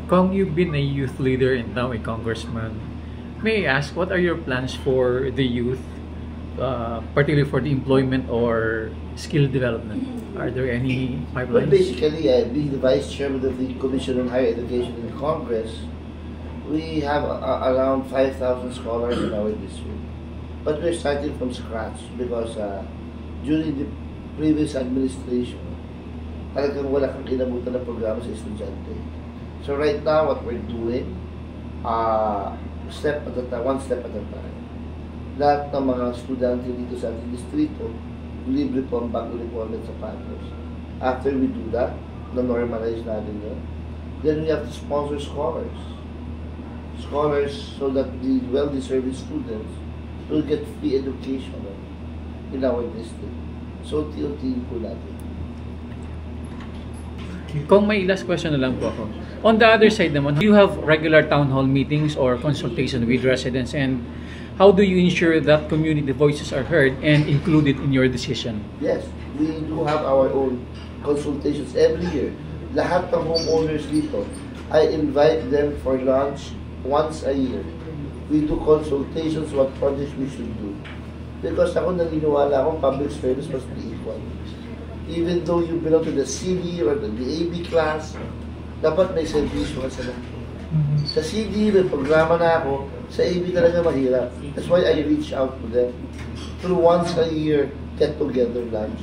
Kong, you've been a youth leader and now a congressman. May I ask, what are your plans for the youth, particularly for the employment or skill development? Are there any Well, pipelines? basically, being the Vice Chairman of the Commission on Higher Education in Congress, we have around 5,000 scholars in our district. But we're starting from scratch because during the previous administration, talagang wala kang inabutan na programa sa estudyante. So right now, what we're doing, step at a time, one step at a time. Lahat ng mga estudyante dito sa ating distrito, libre po ang bagong uniform at sapatos. After we do that, na-normalize natin yun, then we have to sponsor scholars. Scholars so that the well-deserving students will get free education in our district. So, unti-unti po natin. Kung may last question na lang po ako. On the other side naman, do you have regular town hall meetings or consultation with residents, and how do you ensure that community voices are heard and included in your decision? Yes, we do have our own consultations every year. Lahat ng homeowners dito, I invite them for lunch once a year. We do consultations what projects we should do. Because ako naniniwala akong public service must be equal. Even though you belong to the CD or the AB class, dapat may servisyo ka sa lahat. Sa CD, may programa na ako. Sa AB talaga mahirap. That's why I reach out to them. Through once a year, get-together lunch.